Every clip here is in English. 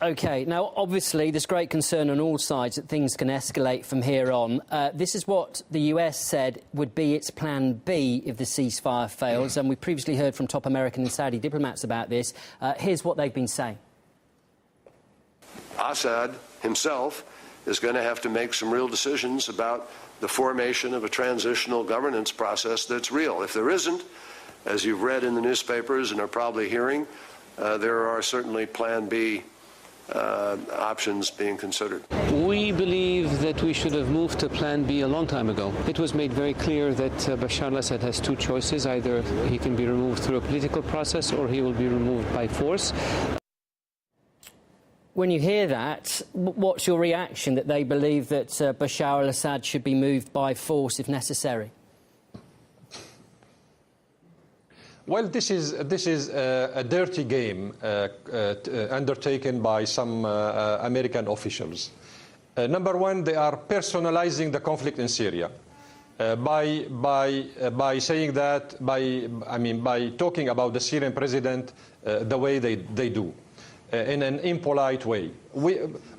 OK, now, obviously, there's great concern on all sides that things can escalate from here on. This is what the US said would be its plan B if the ceasefire fails, and we previously heard from top American and Saudi diplomats about this. Here's what they've been saying. Assad himself is going to have to make some real decisions about the formation of a transitional governance process that's real. If there isn't, as you've read in the newspapers and are probably hearing, there are certainly Plan B options being considered. We believe that we should have moved to Plan B a long time ago. It was made very clear that Bashar al-Assad has two choices. Either he can be removed through a political process or he will be removed by force. When you hear that, what's your reaction that they believe that Bashar al-Assad should be moved by force if necessary? Well, this is a dirty game undertaken by some American officials. Number one, they are personalizing the conflict in Syria by saying that by talking about the Syrian president the way they do. In an impolite way.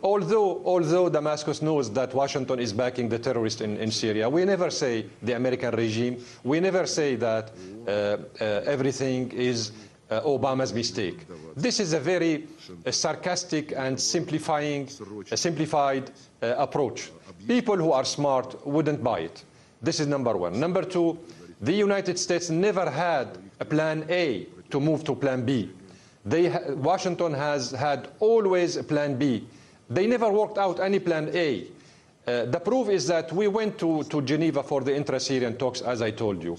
Although Damascus knows that Washington is backing the terrorists in Syria, we never say the American regime, we never say that everything is Obama's mistake. This is a very sarcastic and simplified approach. People who are smart wouldn't buy it. This is number one. Number two, the United States never had a plan A to move to plan B. Washington has had always a plan B. They never worked out any plan A. The proof is that we went to Geneva for the intra-Syrian talks, as I told you,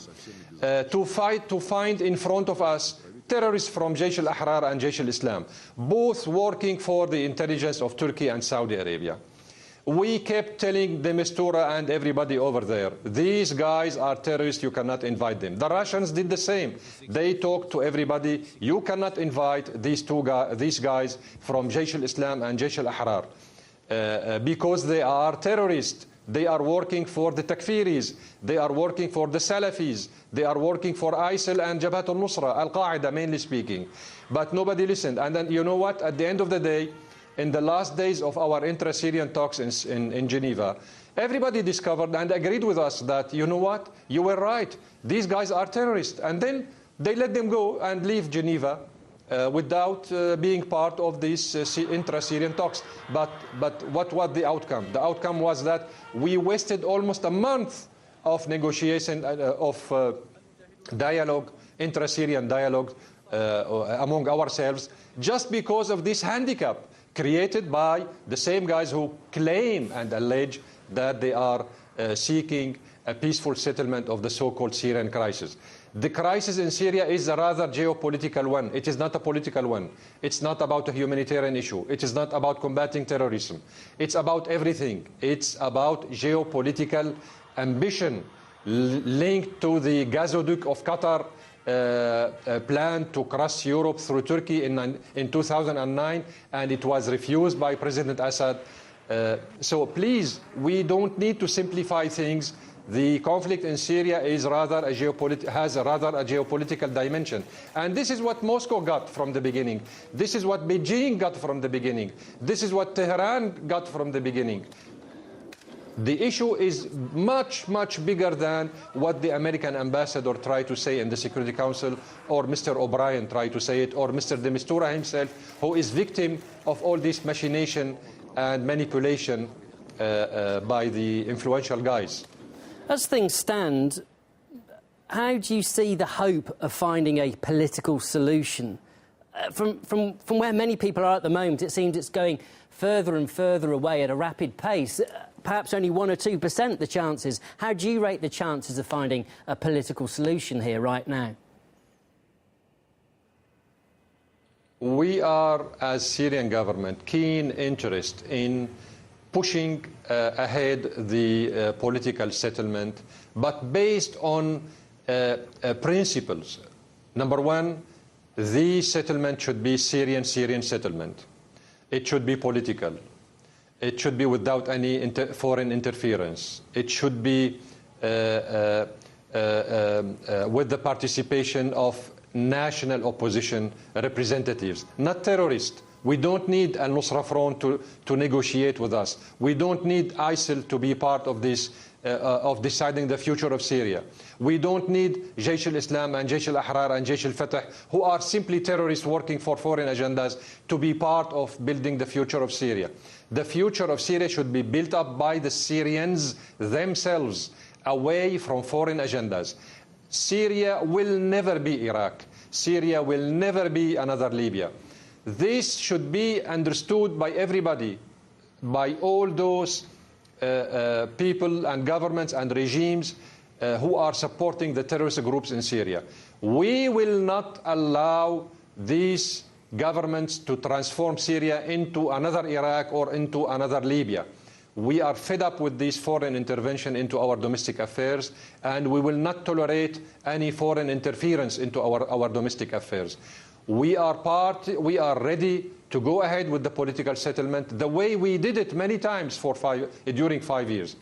to find in front of us terrorists from Jaish al-Ahrar and Jaish al-Islam, both working for the intelligence of Turkey and Saudi Arabia. We kept telling the Mistura and everybody over there, these guys are terrorists, you cannot invite them. The Russians did the same. They talked to everybody, you cannot invite these guys from Jaish al-Islam and Jaish al-Ahrar because they are terrorists. They are working for the Takfiris. They are working for the Salafis. They are working for ISIL and Jabhat al-Nusra, Al-Qaeda mainly speaking. But nobody listened. And then you know what? At the end of the day, in the last days of our intra-Syrian talks in Geneva, everybody discovered and agreed with us that, you know what, you were right, these guys are terrorists. And then they let them go and leave Geneva without being part of these intra-Syrian talks. But what was the outcome? The outcome was that we wasted almost a month of negotiation, of dialogue, intra-Syrian dialogue among ourselves, just because of this handicap created by the same guys who claim and allege that they are seeking a peaceful settlement of the so-called Syrian crisis. The crisis in Syria is a rather geopolitical one. It is not a political one. It's not about a humanitarian issue. It is not about combating terrorism. It's about everything. It's about geopolitical ambition linked to the gazoduct of Qatar plan to cross Europe through Turkey in 2009, and it was refused by President Assad. So please, we don't need to simplify things. The conflict in Syria is rather has a geopolitical dimension. And this is what Moscow got from the beginning. This is what Beijing got from the beginning. This is what Tehran got from the beginning. The issue is much, much bigger than what the American ambassador tried to say in the Security Council, or Mr. O'Brien tried to say it, or Mr. de Mistura himself, who is victim of all this machination and manipulation by the influential guys. As things stand, how do you see the hope of finding a political solution? From where many people are at the moment, it seems it's going further and further away at a rapid pace. Perhaps only 1 or 2% the chances. How do you rate the chances of finding a political solution here right now? We are, as Syrian government, keen interest in pushing ahead the political settlement, but based on principles. Number one, the settlement should be Syrian settlement. It should be political. It should be without any foreign interference. It should be with the participation of national opposition representatives, not terrorists, We don't need al-Nusra Front to negotiate with us. We don't need ISIL to be part of this, of deciding the future of Syria. We don't need Jaysh al-Islam and Jaysh al-Ahrar and Jaysh al-Fatah, who are simply terrorists working for foreign agendas, to be part of building the future of Syria. The future of Syria should be built up by the Syrians themselves, away from foreign agendas. Syria will never be Iraq. Syria will never be another Libya. This should be understood by everybody, by all those people and governments and regimes who are supporting the terrorist groups in Syria. We will not allow these governments to transform Syria into another Iraq or into another Libya. We are fed up with this foreign intervention into our domestic affairs, and we will not tolerate any foreign interference into our domestic affairs. We are ready to go ahead with the political settlement the way we did it many times during 5 years.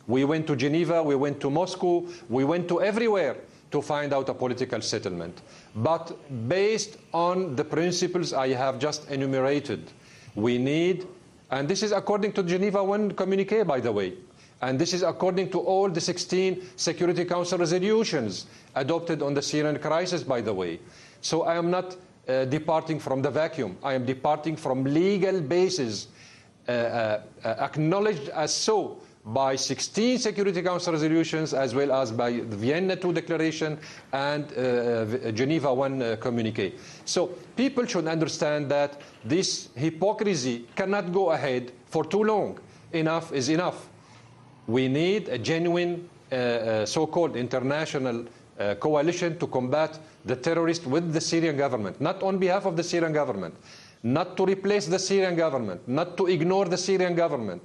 We went to Geneva, we went to Moscow, we went to everywhere to find out a political settlement. But based on the principles I have just enumerated, we need, and this is according to Geneva 1 communique, by the way, and this is according to all the 16 Security Council resolutions adopted on the Syrian crisis, by the way. So I am not departing from the vacuum. I am departing from legal basis acknowledged as so by 16 Security Council resolutions, as well as by the Vienna II Declaration and Geneva 1 communique. So people should understand that this hypocrisy cannot go ahead for too long. Enough is enough. We need a genuine so-called international coalition to combat the terrorists with the Syrian government, not on behalf of the Syrian government, not to replace the Syrian government, not to ignore the Syrian government,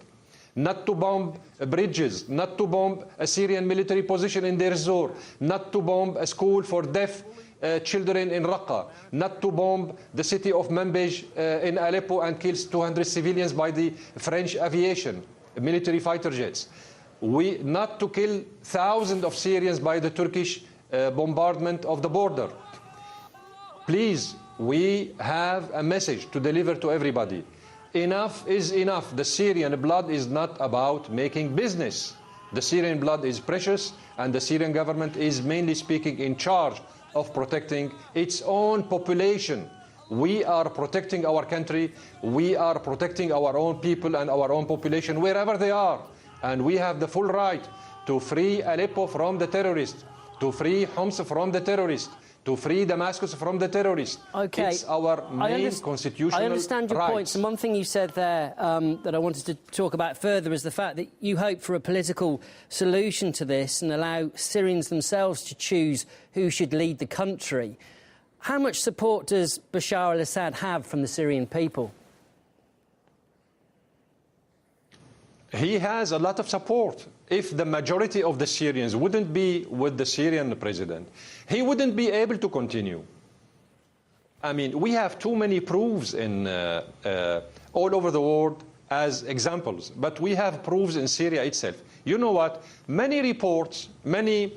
not to bomb bridges, not to bomb a Syrian military position in Deir ez-Zor, not to bomb a school for deaf children in Raqqa, not to bomb the city of Manbij in Aleppo and kill 200 civilians by the French aviation, military fighter jets. Not to kill thousands of Syrians by the Turkish bombardment of the border. Please, we have a message to deliver to everybody. Enough is enough. The Syrian blood is not about making business. The Syrian blood is precious, and the Syrian government is, mainly speaking, in charge of protecting its own population. We are protecting our country. We are protecting our own people and our own population wherever they are. And we have the full right to free Aleppo from the terrorists, to free Homs from the terrorists, to free Damascus from the terrorists. Okay. It's our main constitutional right. I understand your points. And one thing you said there that I wanted to talk about further is the fact that you hope for a political solution to this and allow Syrians themselves to choose who should lead the country. How much support does Bashar al-Assad have from the Syrian people? He has a lot of support. If the majority of the Syrians wouldn't be with the Syrian president, he wouldn't be able to continue. I mean, we have too many proofs in all over the world as examples, but we have proofs in Syria itself. You know what? Many reports, many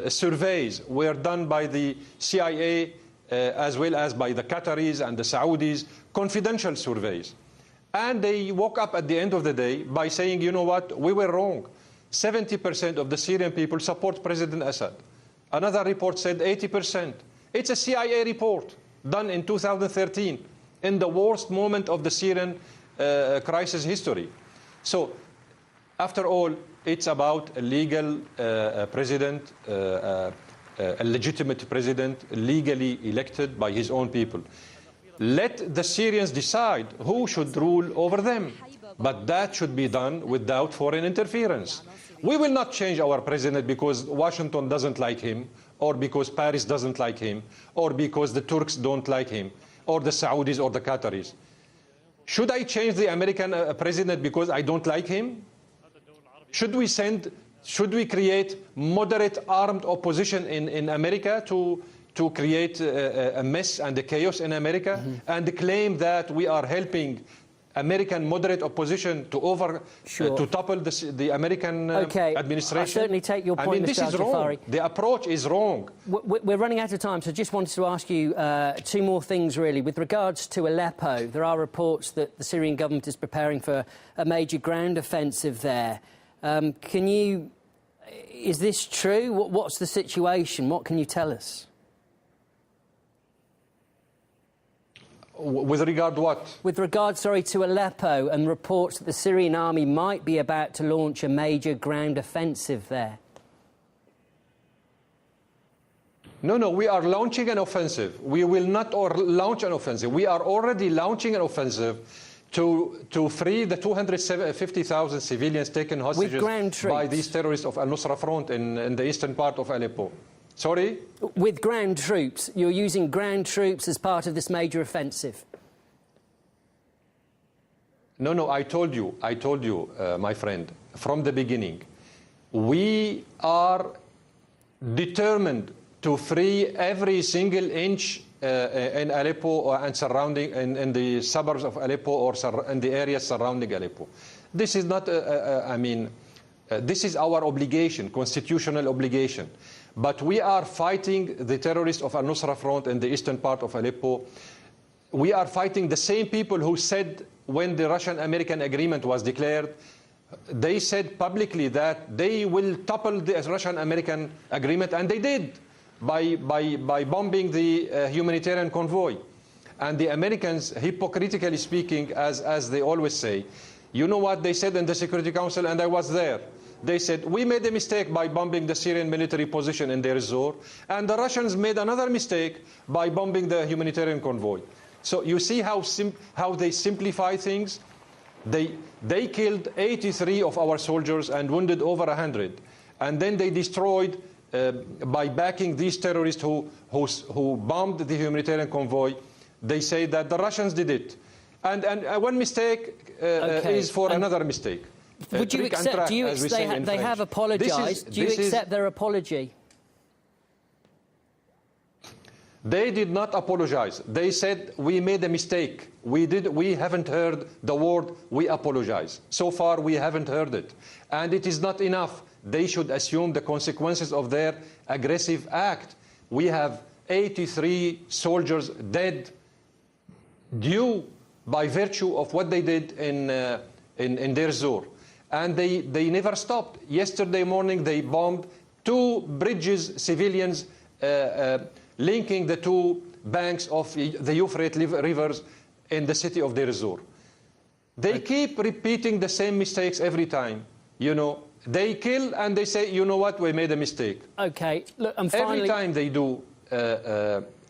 surveys were done by the CIA as well as by the Qataris and the Saudis, confidential surveys. And they woke up at the end of the day by saying, you know what, we were wrong. 70% of the Syrian people support President Assad. Another report said 80%. It's a CIA report done in 2013, in the worst moment of the Syrian crisis history. So, after all, it's about a legal president, a legitimate president, legally elected by his own people. Let the Syrians decide who should rule over them. But that should be done without foreign interference. We will not change our president because Washington doesn't like him, or because Paris doesn't like him, or because the Turks don't like him, or the Saudis or the Qataris. Should I change the American president because I don't like him? Should we create moderate armed opposition in America to create a mess and a chaos in America, and claim that we are helping American moderate opposition to to topple the American administration. I certainly take your point, I mean, Mr. this is wrong. The approach is wrong. We're running out of time, so just wanted to ask you two more things, really. With regards to Aleppo, there are reports that the Syrian government is preparing for a major ground offensive there. Is this true? What's the situation? What can you tell us? With regard to what? With regard, to Aleppo and reports that the Syrian army might be about to launch a major ground offensive there. No, we are launching an offensive. We will not launch an offensive. We are already launching an offensive to free the 250,000 civilians taken hostages by these terrorists of Al-Nusra Front in the eastern part of Aleppo. Sorry? With ground troops. You're using ground troops as part of this major offensive. No, I told you, my friend, from the beginning, we are determined to free every single inch in Aleppo and surrounding, in the suburbs of Aleppo or in the areas surrounding Aleppo. This is not, this is our obligation, constitutional obligation. But we are fighting the terrorists of Al-Nusra Front in the eastern part of Aleppo. We are fighting the same people who said when the Russian-American agreement was declared, they said publicly that they will topple the Russian-American agreement, and they did by bombing the humanitarian convoy. And the Americans, hypocritically speaking, as they always say, you know what they said in the Security Council, and I was there. They said, we made a mistake by bombing the Syrian military position in Deir ez-Zor, and the Russians made another mistake by bombing the humanitarian convoy. So you see how they simplify things? They killed 83 of our soldiers and wounded over 100. And then they destroyed, by backing these terrorists who bombed the humanitarian convoy, they say that the Russians did it. And one mistake is for another mistake. Would you accept, they have apologised, do you accept their apology? They did not apologize. They said, we made a mistake. We haven't heard the word, we apologize. So far, we haven't heard it. And it is not enough. They should assume the consequences of their aggressive act. We have 83 soldiers dead due by virtue of what they did in Deir ez-Zor. And they never stopped. Yesterday morning, they bombed 2 bridges, civilians, linking the 2 banks of the Euphrates rivers in the city of Deir ez-Zor. They keep repeating the same mistakes every time. You know, they kill and they say, you know what, we made a mistake. Okay, look, and finally, every time they do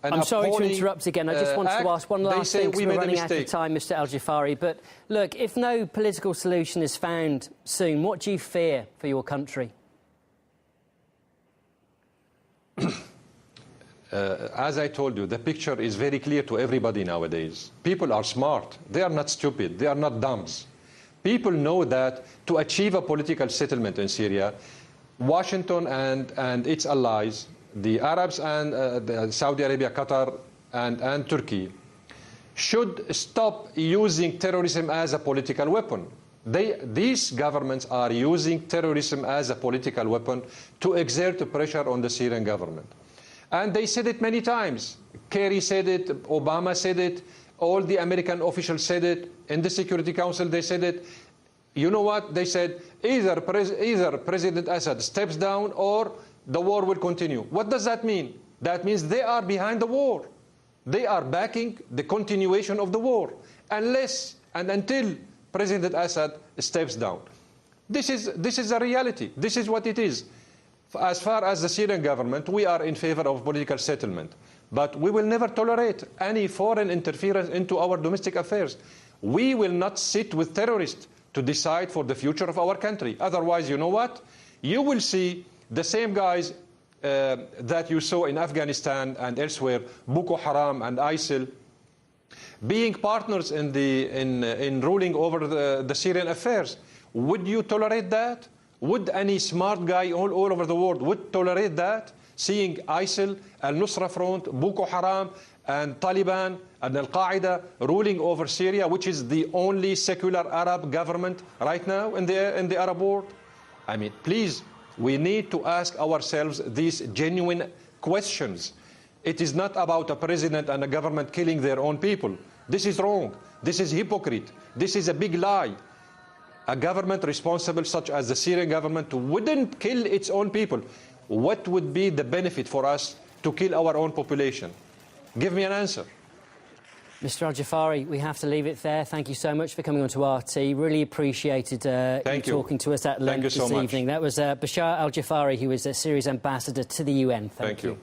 I'm sorry to interrupt again. I just wanted to ask one last thing, because we're running out of time, Mr. Al-Jafari. But look, if no political solution is found soon, what do you fear for your country? As I told you, the picture is very clear to everybody nowadays. People are smart. They are not stupid. They are not dumbs. People know that to achieve a political settlement in Syria, Washington and its allies, the Arabs and Saudi Arabia, Qatar, and Turkey, should stop using terrorism as a political weapon. These governments are using terrorism as a political weapon to exert pressure on the Syrian government. And they said it many times. Kerry said it, Obama said it, all the American officials said it, in the Security Council they said it. You know what? They said either President Assad steps down or the war will continue. What does that mean? That means they are behind the war. They are backing the continuation of the war, unless and until President Assad steps down. This is a reality. This is what it is. As far as the Syrian government, we are in favor of political settlement. But we will never tolerate any foreign interference into our domestic affairs. We will not sit with terrorists to decide for the future of our country. Otherwise, you know what? You will see the same guys that you saw in Afghanistan and elsewhere, Boko Haram and ISIL, being partners in ruling over the Syrian affairs. Would you tolerate that? Would any smart guy all over the world would tolerate that? Seeing ISIL, Al-Nusra Front, Boko Haram, and Taliban and Al-Qaeda ruling over Syria, which is the only secular Arab government right now in the Arab world? I mean, please, we need to ask ourselves these genuine questions. It is not about a president and a government killing their own people. This is wrong. This is hypocrite. This is a big lie. A government responsible, such as the Syrian government, wouldn't kill its own people. What would be the benefit for us to kill our own population? Give me an answer. Mr Al-Jafari, we have to leave it there. Thank you so much for coming on to RT. Really appreciated you talking to us at length this evening. That was Bashar Al-Jafari, who is Syria's ambassador to the UN. Thank you.